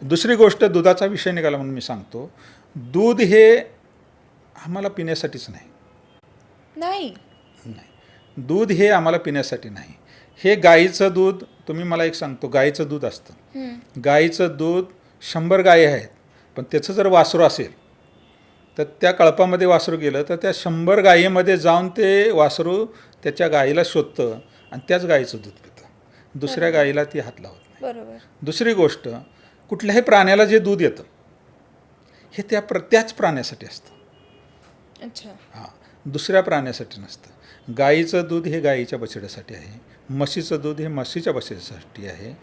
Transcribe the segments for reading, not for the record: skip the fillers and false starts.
दुसरी गोष्ट दुधाचा विषय निघाला म्हणून मी सांगतो, दूध हे आम्हाला पिण्यासाठीच नाही. नाही. दूध हे आम्हाला पिण्यासाठी नाही. हे गाईचं दूध, तुम्ही मला एक सांगतो, गाईचं दूध असतं. गाईचं दूध 100 गायी आहेत, पण त्याचं जर वासरू असेल तर त्या कळपामध्ये वासरू गेलं तर त्या 100 गायीमध्ये जाऊन ते वासरू त्याच्या गाईला शोधतं आणि त्याच गाईचं दूध पितं. दुसऱ्या गाईला ती हात लावत नाही. बरोबर. दुसरी गोष्ट, कुठल्याही प्राण्याला जे दूध येतं हे त्याच प्राण्यासाठी असतं. अच्छा. हां, दुसऱ्या प्राण्यासाठी नसतं. गाईचं दूध हे गाईच्या बछड्यासाठी आहे, म्हशीचं दूध हे म्हशीच्या बछड्यासाठी आहे.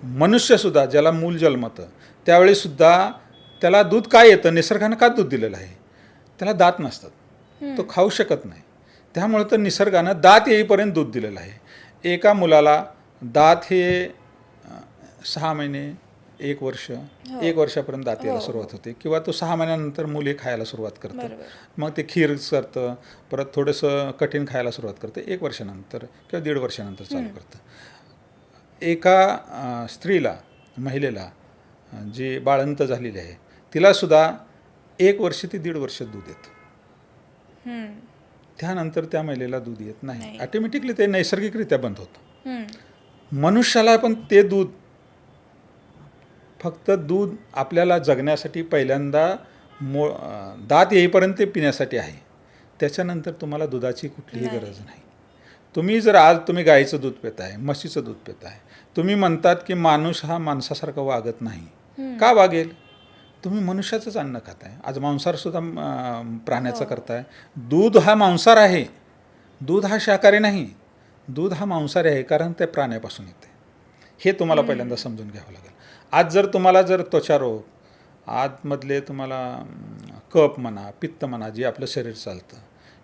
मनुष्यसुद्धा ज्याला मूल जन्मतं त्यावेळीसुद्धा त्याला दूध काय येतं, निसर्गानं का दूध दिलेलं आहे, त्याला दात नसतात, तो खाऊ शकत नाही. त्यामुळे तर निसर्गानं दात येईपर्यंत दूध दिलेलं आहे. एका मुलाला दात हे 6 महिने, 1 वर्ष, 1 वर्षापर्यंत दात यायला सुरुवात होते, किंवा तो 6 महिन्यानंतर मुल हे खायला सुरुवात करतं. मग ते खीर करतं, परत थोडंसं कठीण खायला सुरुवात करतं 1 वर्षानंतर किंवा 1.5 वर्षानंतर चालू करतं. एका स्त्रीला, महिलेला जी बाळंत झालेली आहे तिलासुद्धा 1 वर्ष ते 1.5 वर्ष दूध येतं. त्यानंतर त्या महिलेला दूध येत नाही. ऑटोमॅटिकली ते नैसर्गिकरित्या बंद होतं. मनुष्याला पण ते दूध, फक्त दूध आपल्याला जगण्यासाठी पहिल्यांदा दात येईपर्यंत ते पिण्यासाठी आहे. त्याच्यानंतर तुम्हाला दुधाची कुठलीही गरज नाही. तुम्ही जर आज तुम्ही गाईचं दूध पिताय, म्हशीचं दूध पिताय, तुम्ही म्हणतात की माणूस हा माणसासारखा वागत नाही. का वागेल? तुम्ही मनुष्याचंच अन्न खाताय. आज मांसाहारसुद्धा प्राण्याचं करताय. दूध हा मांसाहार आहे, दूध हा शाकाहारी नाही. दूध हा मांसाहारी आहे कारण ते प्राण्यापासून येते. हे तुम्हाला पहिल्यांदा समजून घ्यावं लागेल. आज जर तुम्हाला त्वचारोग, आतमधले तुम्हाला कफ म्हणा, पित्त म्हणा, जे आपलं शरीर चालतं,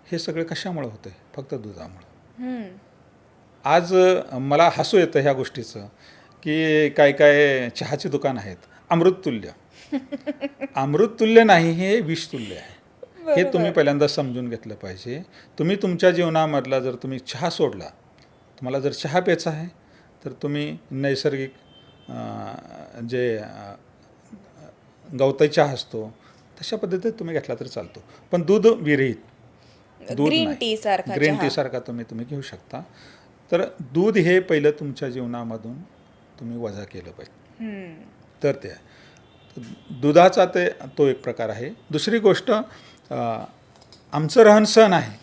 हे सगळे कशामुळे होतं? फक्त दुधामुळे. आज मला हसू येतं ह्या गोष्टीचं की काय चहाची दुकान आहेत, अमृततुल्य. अमृततुल्य नाही, हे विषतुल्य आहे. हे तुम्ही पहिल्यांदा समजून घेतलं पाहिजे. तुम्ही तुमच्या जीवनामधला जर तुम्ही चहा सोडला, तुम्हाला जर चहा प्यायचा आहे तर तुम्ही नैसर्गिक जे गवताई चहा असतो तशा पद्धतीत तुम्ही घेतला तर चालतो. पण दूध विरहित, दूध ग्रीन टी सारखा, ग्रीन टी सारखा तुम्ही घेऊ शकता. तर दूध हे पहिलं तुमच्या जीवनामधून तुम्ही वजा केलं पाहिजे. तर ते दुधाचा तो एक प्रकार आहे. दुसरी गोष्ट, आमचं रहनसहन आहे.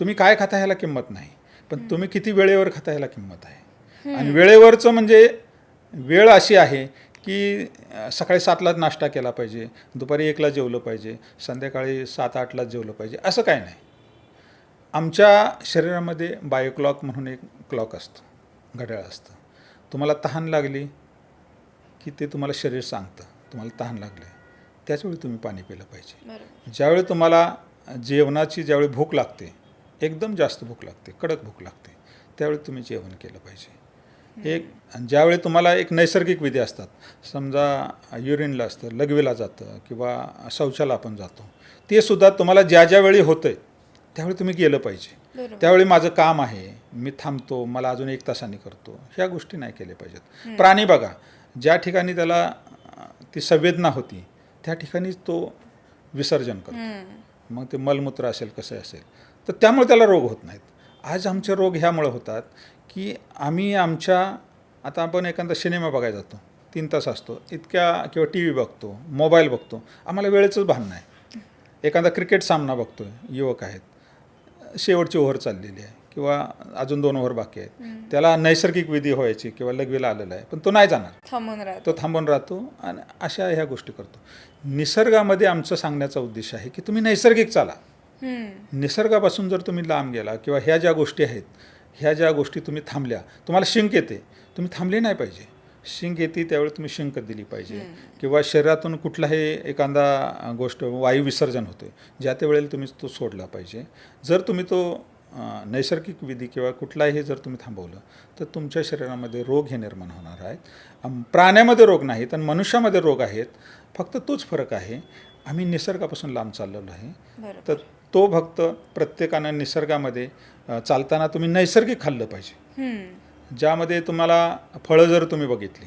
तुम्ही काय खाता ह्याला किंमत नाही, पण तुम्ही किती वेळेवर खाता ह्याला किंमत आहे. आणि वेळेवरचं म्हणजे वेळ अशी आहे की सकाळी 7लाच नाश्ता केला पाहिजे, दुपारी 1ला जेवलं पाहिजे, संध्याकाळी 7-8लाच जेवलं पाहिजे, असं काय नाही. आमच्या शरीरामध्ये बायोक्लॉक म्हणून एक क्लॉक असतो, घड्याळ असतं. तुम्हाला तहान लागली की ते तुम्हाला शरीर सांगतं तुम्हाला तहान लागली, त्याचवेळी तुम्ही पाणी पिलं पाहिजे. ज्यावेळी तुम्हाला जेवणाची ज्यावेळी भूक लागते, एकदम जास्त भूक लागते, कडक भूक लागते, त्यावेळी तुम्ही जेवण केलं पाहिजे. ज्यावेळी तुम्हाला एक नैसर्गिक विधी असतात, समजा युरिनला असतं, लघवीला जातं किंवा शौचाला आपण जातो, ते सुद्धा तुम्हाला ज्या वेळी होतंय त्यावेळी तुम्ही गेलं पाहिजे. त्यावेळी माझं काम आहे, मी थांबतो, मला अजून 1 तासाने करतो, ह्या गोष्टी नाही केल्या पाहिजेत. प्राणी बघा, ज्या ठिकाणी त्याला ती संवेदना होती त्या ठिकाणीच तो विसर्जन करतो. मग ते मलमूत्र असेल, कसं असेल, तर त्यामुळे त्याला रोग होत नाहीत. आज आमचे रोग ह्यामुळे होतात की आम्ही आता आपण एखादा सिनेमा बघायला जातो, 3 तास असतो, किंवा टी व्ही बघतो, मोबाईल बघतो, आम्हाला वेळेचंच भान नाही. एखादा क्रिकेट सामना बघतोय, युवक आहेत, शेवटची ओव्हर चाललेली आहे किंवा अजून 2 ओव्हर बाकी आहेत, त्याला नैसर्गिक विधी व्हायची किंवा लघवीला आलेला आहे, पण तो नाही जाणार, तो थांबून राहतो आणि अशा ह्या गोष्टी करतो. निसर्गामध्ये आमचं सांगण्याचा उद्देश आहे की तुम्ही नैसर्गिक चाला. निसर्गापासून जर तुम्ही लांब गेला किंवा ह्या ज्या गोष्टी आहेत, ह्या ज्या गोष्टी तुम्ही थांबल्या, तुम्हाला शिंक येते, तुम्ही थांबले नाही पाहिजे. शिंक येते त्यावेळी तुम्ही शिंक दिली पाहिजे. किंवा शरीरातून कुठलाही एखादा गोष्ट वायू विसर्जन होते, ज्या त्या वेळेला तुम्ही तो सोडला पाहिजे. जर तुम्ही तो नैसर्गिक विधी किंवा कुठलाही जर तुम्ही थांबवलं तर तुमच्या शरीरामध्ये रोग हे निर्माण होणार आहेत. प्राण्यामध्ये रोग नाहीत पण मनुष्यामध्ये रोग आहेत. फक्त तोच फरक आहे, आम्ही निसर्गापासून लांब चाललेलो आहे. तर तो फक्त प्रत्येकानं निसर्गामध्ये चालताना तुम्ही नैसर्गिक खाल्लं पाहिजे. ज्यामध्ये तुम्हाला फळं जर तुम्ही बघितली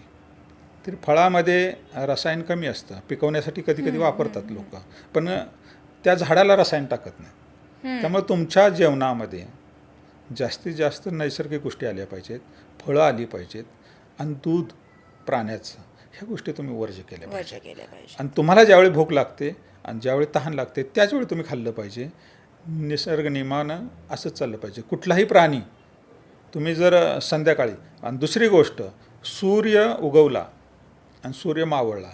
तरी फळामध्ये रसायन कमी असतं, पिकवण्यासाठी कधी कधी वापरतात लोक, पण त्या झाडाला रसायन टाकत नाही. त्यामुळे तुमच्या जेवणामध्ये जास्तीत जास्त नैसर्गिक गोष्टी आल्या पाहिजेत, फळं आली पाहिजेत आणि दूध प्राण्याचं, ह्या गोष्टी तुम्ही वर्ज्य केल्या पाहिजे. केलं पाहिजे. आणि तुम्हाला ज्यावेळी भूक लागते आणि ज्यावेळी तहान लागते त्याचवेळी तुम्ही खाल्लं पाहिजे. निसर्ग नियमानं असंच चाललं पाहिजे. कुठलाही प्राणी तुम्ही जर संध्याकाळी, आणि दुसरी गोष्ट, सूर्य उगवला आणि सूर्य मावळला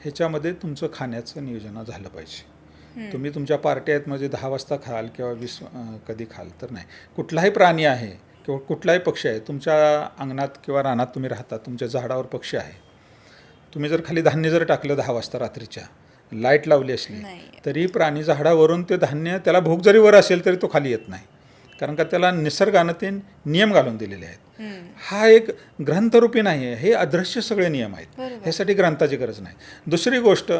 ह्याच्यामध्ये तुमचं खाण्याचं नियोजन झालं पाहिजे. तुम्ही तुमच्या पार्टी आहेत म्हणजे 10 वाजता खाल किंवा 20 कधी खाल तर नाही. कुठलाही प्राणी आहे किंवा कुठलाही पक्षी आहे, तुमच्या अंगणात किंवा रानात तुम्ही राहता, तुमच्या झाडावर पक्षी आहे, तुम्ही जर खाली धान्य जर टाकलं 10 वाजता रात्रीच्या, लाईट लावली असली नाही. तरी प्राणी झाडावरून ते धान्य, त्याला भूक जरी वर असेल तरी तो खाली येत नाही, कारण का त्याला निसर्गानं ते नियम घालून दिलेले आहेत. हा एक ग्रंथरूपी नाही आहे, हे अदृश्य सगळे नियम आहेत. ह्यासाठी ग्रंथाची गरज नाही. दुसरी गोष्ट,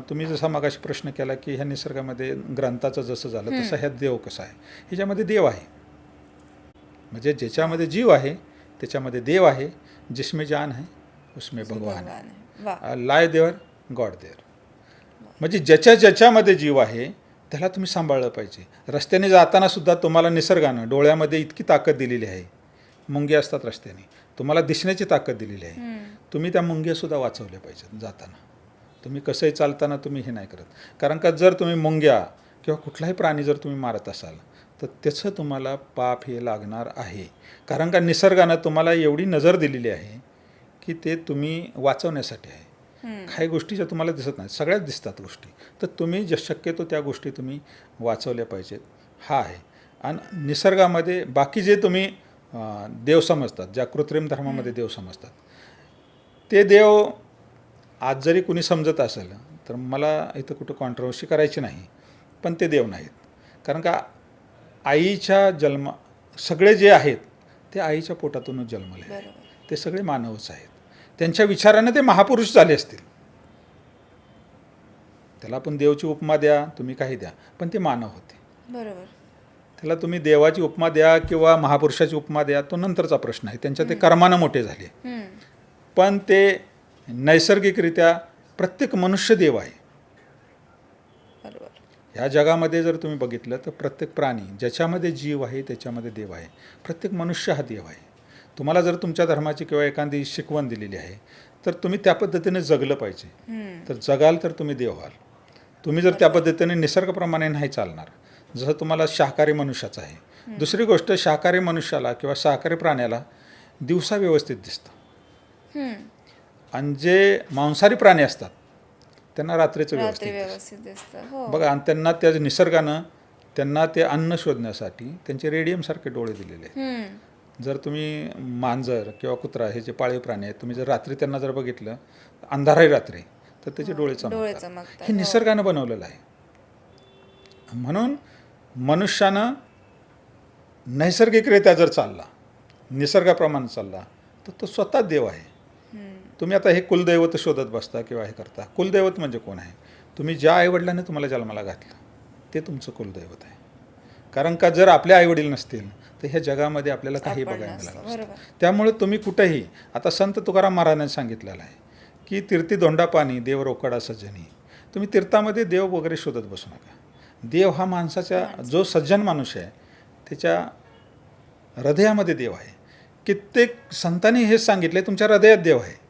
तुम्ही जसा मगाशी प्रश्न केला की ह्या निसर्गामध्ये ग्रंथाचं जसं झालं तसं ह्यात देव कसा आहे. ह्याच्यामध्ये देव आहे, म्हणजे ज्याच्यामध्ये जीव आहे त्याच्यामध्ये देव आहे. जिसमें जान है उसमें भगवान है. वा. लाय देवर गॉड देअर. म्हणजे ज्याच्यामध्ये जीव आहे त्याला तुम्ही सांभाळलं पाहिजे. रस्त्याने जाताना सुद्धा तुम्हाला निसर्गानं डोळ्यामध्ये इतकी ताकद दिलेली आहे. मुंग्या असतात रस्त्याने, तुम्हाला दिसण्याची ताकद दिलेली आहे. तुम्ही त्या मुंग्यासुद्धा वाचवल्या पाहिजेत जाताना. तुम्ही कसंही चालताना तुम्ही हे नाही करत, कारण का जर तुम्ही मुंग्या किंवा कुठलाही प्राणी जर तुम्ही मारत असाल तर त्याचं तुम्हाला पाप हे लागणार आहे. कारण का निसर्गानं तुम्हाला एवढी नजर दिलेली आहे की ते तुम्ही वाचवण्यासाठी आहे. काही गोष्टी ज्या तुम्हाला दिसत नाहीत, सगळ्याच दिसतात गोष्टी, तर तुम्ही शक्यतो त्या गोष्टी तुम्ही वाचवल्या पाहिजेत. हा आहे. आणि निसर्गामध्ये बाकी जे तुम्ही देव समजतात, ज्या कृत्रिम धर्मामध्ये देव समजतात, ते देव आज जरी कुणी समजत असेल तर मला इथं कुठं कॉन्ट्रोवर्सी करायची नाही, पण ते देव नाहीत. कारण का आईच्या सगळे जे आहेत ते आईच्या पोटातूनच जन्मले आहेत. ते सगळे मानवच आहेत. त्यांच्या विचारानं ते महापुरुष झाले असतील. त्याला आपण देवची उपमा द्या, तुम्ही काही द्या, पण ते मानव होते. बरोबर. त्याला तुम्ही देवाची उपमा द्या किंवा महापुरुषाची उपमा द्या, तो नंतरचा प्रश्न आहे. त्यांच्या ते कर्मानं मोठे झाले, पण ते नैसर्गिकरित्या प्रत्येक मनुष्य देव आहे. बरोबर. ह्या जगामध्ये जर तुम्ही बघितलं तर प्रत्येक प्राणी ज्याच्यामध्ये जीव आहे त्याच्यामध्ये देव आहे. प्रत्येक मनुष्य हा देव आहे. तुम्हाला जर तुमच्या धर्माची किंवा एखादी शिकवण दिलेली आहे तर तुम्ही त्या पद्धतीने जगलं पाहिजे. तर जगाल तर तुम्ही देव व्हाल. तुम्ही जर त्या पद्धतीने निसर्गाप्रमाणे नाही चालणार, जसं तुम्हाला शाकाहारी मनुष्याचं आहे. दुसरी गोष्ट, शाकाहारी मनुष्याला किंवा शाकाहारी प्राण्याला दिवसा व्यवस्थित दिसतं, आणि जे मांसाहारी प्राणी असतात त्यांना रात्रीचं व्यवस्थित दिसतं. बघा. आणि त्यांना त्या निसर्गानं त्यांना ते अन्न शोधण्यासाठी त्यांचे रेडियमसारखे डोळे दिलेले आहेत. जर तुम्ही मांजर किंवा कुत्रा, हे जे पाळीव प्राणी आहेत, तुम्ही जर रात्री त्यांना जर बघितलं, अंधाराही रात्री, तर त्याचे डोळे चमकतात. हे निसर्गानं बनवलेलं आहे. म्हणून मनुष्यानं नैसर्गिकरित्या जर चालला, निसर्गाप्रमाणे चालला, तर तो स्वतः देव आहे. तुम्ही आता हे कुलदैवत शोधत बसता किंवा हे करता. कुलदैवत म्हणजे कोण आहे? तुम्ही ज्या आईवडिलांनी तुम्हाला जन्माला घातलं ते तुमचं कुलदैवत आहे. कारण का जर आपले आईवडील नसतील तर ह्या जगामध्ये आपल्याला काही बघायला मिळालं नसतं. त्यामुळे तुम्ही कुठेही, आता संत तुकाराम महाराजांनी सांगितलेलं आहे की तीर्थी धोंडा पाणी देव रोकडा सज्जनी. तुम्ही तीर्थामध्ये देव वगैरे शोधत बसू नका. देव हा माणसाच्या, जो सज्जन माणूस आहे त्याच्या हृदयामध्ये देव आहे. कित्येक संतांनी हेच सांगितले, तुमच्या हृदयात देव आहे.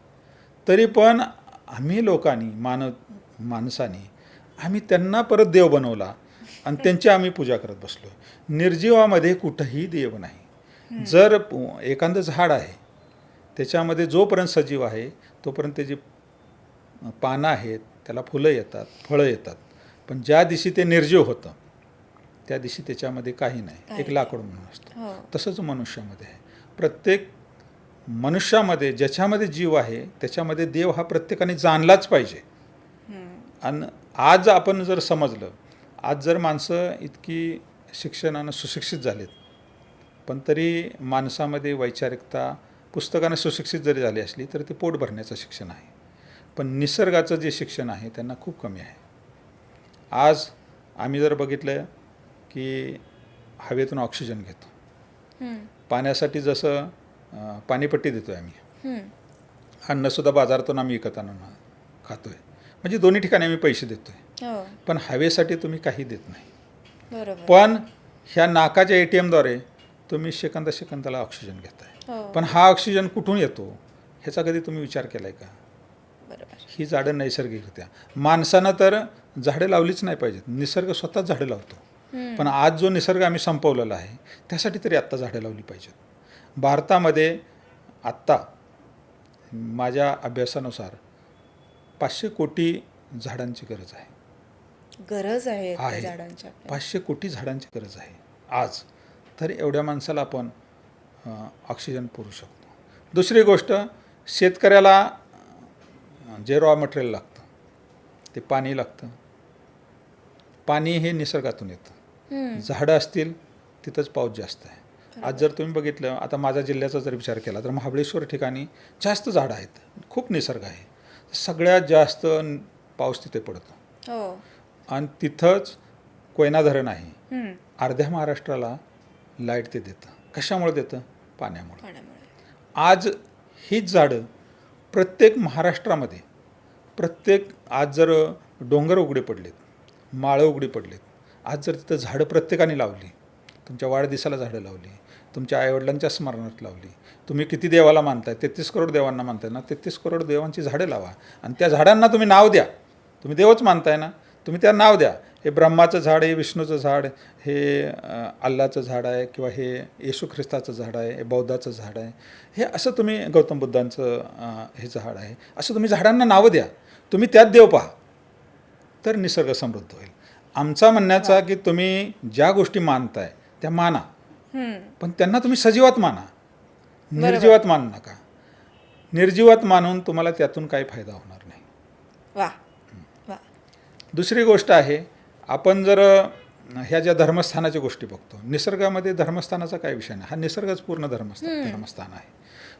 तरी पण आम्ही लोकांनी, माणसांनी आम्ही त्यांना परत देव बनवला आणि त्यांची आम्ही पूजा करत बसलो. निर्जीवामध्ये कुठंही देव नाही. जर एखादं झाड आहे त्याच्यामध्ये जोपर्यंत सजीव आहे तोपर्यंत त्याची पानं आहेत, त्याला फुलं येतात, फळं येतात. पण ज्या दिवशी ते निर्जीव होतं त्या दिवशी त्याच्यामध्ये काही नाही, एक लाकूड म्हणून असतो. तसंच मनुष्यामध्ये आहे. प्रत्येक मनुष्यामध्ये ज्याच्यामध्ये जीव आहे त्याच्यामध्ये देव हा प्रत्येकाने जाणलाच पाहिजे. आणि आज आपण जर समजलं, आज जर माणसं इतकी शिक्षणानं सुशिक्षित झालेत, पण तरी माणसामध्ये वैचारिकता, पुस्तकाने सुशिक्षित जरी झाली असली तरी ते पोट भरण्याचं शिक्षण आहे. पण निसर्गाचं जे शिक्षण आहे त्यांना खूप कमी आहे. आज आम्ही जर बघितलं की हवेतून ऑक्सिजन घेतो, पाण्यासाठी जसं पाणीपट्टी देतो आम्ही, अन्नसुद्धा बाजारातून आम्ही विकत आणून खातोय. म्हणजे दोन्ही ठिकाणी आम्ही पैसे देतोय. हो पण हवेसाठी तुम्ही काही देत नाही. बरोबर. पण ह्या नाकाच्या ATMद्वारे तुम्ही सेकंदाला ऑक्सिजन घेताय. हो पण हा ऑक्सिजन कुठून येतो ह्याचा कधी तुम्ही विचार केला आहे का? बरोबर. ही झाडं नैसर्गिकरित्या, माणसानं तर झाडं लावलीच नाही पाहिजेत, निसर्ग स्वतःच झाडं लावतो. पण आज जो निसर्ग आम्ही संपवलेला आहे त्यासाठी तरी आत्ता झाडं लावली पाहिजेत. भारतामध्ये आत्ता माझ्या अभ्यासानुसार 500 कोटी झाडांची गरज आहे. गरज आहे त्या आहे. झाडांच्या आपल्याला. 500 कोटी झाडांची गरज आहे आज. तर एवढ्या माणसाला आपण ऑक्सिजन पुरवू शकतो. दुसरी गोष्ट, शेतकऱ्याला जे रॉ मटेरियल लागतं ते पाणी लागतं. पाणी हे निसर्गातून येतं. झाडं असतील तिथंच पाऊस जास्त आहे. आज जर तुम्ही बघितलं, आता माझ्या जिल्ह्याचा जर विचार केला तर महाबळेश्वर ठिकाणी जास्त झाडं आहेत, खूप निसर्ग आहे. सगळ्यात जास्त पाऊस तिथे पडतो. हो आणि तिथंच कोयना धरण आहे. हम्म. अर्ध्या महाराष्ट्राला लाईट ते देतं. कशामुळे देतं? पाण्यामुळे. पाण्यामुळे. आज हीच झाडं प्रत्येक महाराष्ट्रामध्ये, आज जर डोंगर उघडे पडलेत, माळं उघडी पडलेत, आज जर तिथं झाडं प्रत्येकाने लावली, तुमच्या वाढदिवसाला झाडं लावली, तुमच्या आईवडिलांच्या स्मरणार्थ लावली, तुम्ही किती देवाला मानताय, 33 करोड देवांना मानताय ना, 33 करोड देवांची झाडं लावा आणि त्या झाडांना तुम्ही नाव द्या. तुम्ही देवच मानताय ना, तुम्ही त्या नाव द्या. हे ब्रह्माचं झाड, हे विष्णूचं झाड, हे अल्लाचं झाड आहे, किंवा हे येशू ख्रिस्ताचं झाड आहे, हे बौद्धाचं झाड आहे, हे असं तुम्ही गौतम बुद्धांचं हे झाड आहे, असं तुम्ही झाडांना नावं द्या. तुम्ही त्यात देव पहा, तर निसर्ग समृद्ध होईल. आमचा म्हणण्याचा की तुम्ही ज्या गोष्टी मानताय त्या माना, पण त्यांना तुम्ही सजीवात माना, निर्जीवात मानू नका. निर्जीवात मानून तुम्हाला त्यातून काही फायदा होणार नाही. वा वा. दुसरी गोष्ट आहे, आपण जर ह्या ज्या धर्मस्थानाच्या गोष्टी बघतो, निसर्गामध्ये धर्मस्थानाचा काही विषय नाही. हा निसर्गच पूर्ण धर्मस्थान आहे.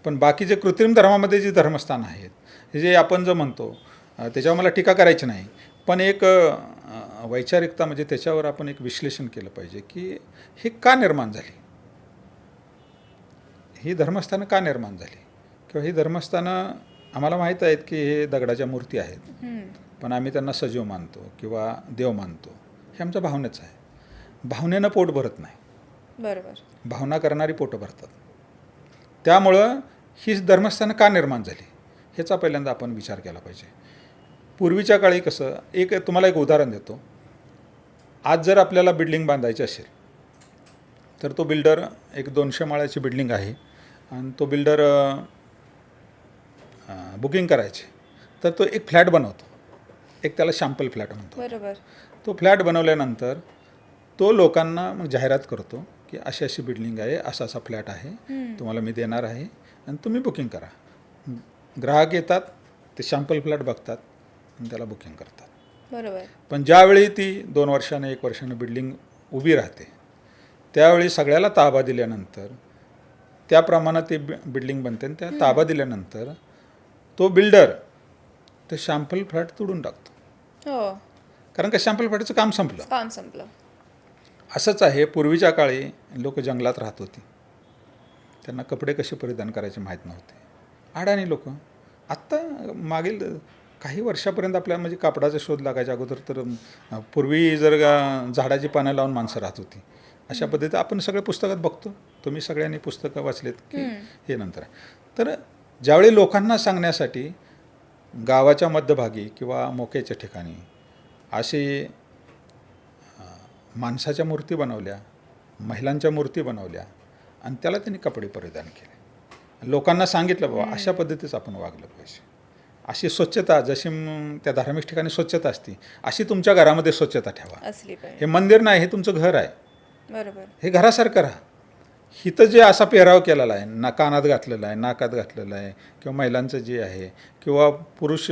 पण बाकी जे कृत्रिम धर्मामध्ये जी धर्मस्थान आहेत, जे आपण जे म्हणतो, त्याच्यावर मला टीका करायची नाही, पण एक वैचारिकता म्हणजे त्याच्यावर आपण एक विश्लेषण केलं पाहिजे की हे का निर्माण झाली, ही धर्मस्थानं का निर्माण झाली, किंवा ही धर्मस्थानं आम्हाला माहीत आहेत की हे दगडाच्या मूर्ती आहेत, पण आम्ही त्यांना सजीव मानतो किंवा देव मानतो. हे आमच्या भावनेचं आहे. भावनेनं पोट भरत नाही. बरोबर. भावना करणारी पोटं भरतात. त्यामुळं ही धर्मस्थानं का निर्माण झाली ह्याचा पहिल्यांदा आपण विचार केला पाहिजे. पूर्वीच्या काळी कसं, तुम्हाला एक उदाहरण देतो. आज जर आपल्याला बिल्डिंग बांधायची असेल तर तो बिल्डर, एक 200 माळ्याची बिल्डिंग आहे आणि तो बिल्डर बुकिंग करायचे, तर तो एक फ्लॅट बनवतो, एक त्याला शॅम्पल फ्लॅट म्हणतो. बरोबर. तो फ्लॅट बनवल्यानंतर तो लोकांना मग जाहिरात करतो की अशी अशी बिल्डिंग आहे, असा असा फ्लॅट आहे, तुम्हाला मी देणार आहे आणि तुम्ही बुकिंग करा. ग्राहक येतात, ते शॅम्पल फ्लॅट बघतात आणि त्याला बुकिंग करतात. बरोबर. पण ज्यावेळी ती 2 वर्षाने 1 वर्षाने बिल्डिंग उभी राहते, त्यावेळी सगळ्याला ताबा दिल्यानंतर, त्याप्रमाणे ती बिल्डिंग बनते आणि त्या ताबा दिल्यानंतर तो बिल्डर ते शॅम्पल फ्लॅट तोडून टाकतो. हो. कारण का शॅम्पल फ्लॅटचं काम संपलं. काम संपलं. असंच आहे. पूर्वीच्या काळी लोक जंगलात राहत होती, त्यांना कपडे कसे परिधान करायचे माहीत नव्हते. अडाणी लोक. आत्ता मागील काही वर्षापर्यंत आपल्याला म्हणजे कापडाचा शोध लागायच्या अगोदर तर पूर्वी जर झाडाची पानं लावून माणसं राहत होती. अशा पद्धतीत आपण सगळे पुस्तकात बघतो. तुम्ही सगळ्यांनी पुस्तकं वाचलेत की हे नंतर आहे. तर ज्यावेळी लोकांना सांगण्यासाठी गावाच्या मध्यभागी किंवा मोक्याच्या ठिकाणी असे माणसाच्या मूर्ती बनवल्या, महिलांच्या मूर्ती बनवल्या आणि त्याला त्यांनी कपडे परिधान केले. लोकांना सांगितलं बाबा अशा पद्धतीच आपण वागलं पाहिजे. अशी स्वच्छता, जशी त्या धार्मिक ठिकाणी स्वच्छता असते, अशी तुमच्या घरामध्ये स्वच्छता ठेवा. असली पाहिजे. हे मंदिर नाही, हे तुमचं घर आहे. बरोबर. हे घरासारखं राहा. हिथं जे असा पेहराव केलेला आहे, कानात घातलेला आहे, नाकात घातलेला आहे, किंवा महिलांचं जे आहे, किंवा पुरुष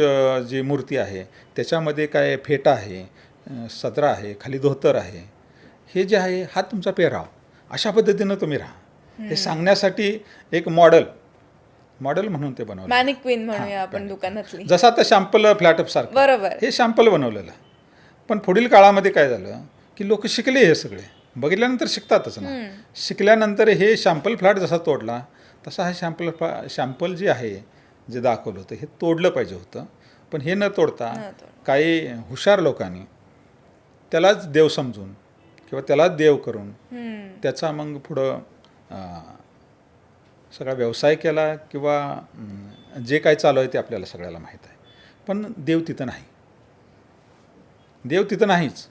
जी मूर्ती आहे त्याच्यामध्ये काय फेटा आहे, सदरा आहे, खाली धोतर आहे, हे जे आहे हा तुमचा पेहराव. अशा पद्धतीनं तुम्ही राहा. हे सांगण्यासाठी एक मॉडेल म्हणून ते बनवलं. मॅनिक्विन म्हणूया आपण दुकानातली. जसं आता शॅम्पल फ्लॅटअपसारखं बरोबर. हे शॅम्पल बनवलेलं. पण पुढील काळामध्ये काय झालं की लोक शिकले, हे सगळे बघितल्यानंतर शिकतातच ना. शिकल्यानंतर हे शॅम्पल फ्लॅट जसा तोडला तसा हा शॅम्पल जे आहे जे दाखवलं होतं हे तोडलं पाहिजे होतं. पण हे न तोडता न तोडता. काही हुशार लोकांनी त्यालाच देव समजून किंवा त्यालाच देव करून त्याचा मग पुढं सगळा व्यवसाय केला किंवा जे काय चालू आहे ते आपल्याला सगळ्याला माहीत आहे. पण देव तिथं नाही. देव तिथं नाहीच.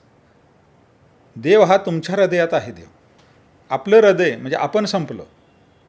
देव हा तुमच्या हृदयात आहे. देव आपलं हृदय म्हणजे आपण संपलं.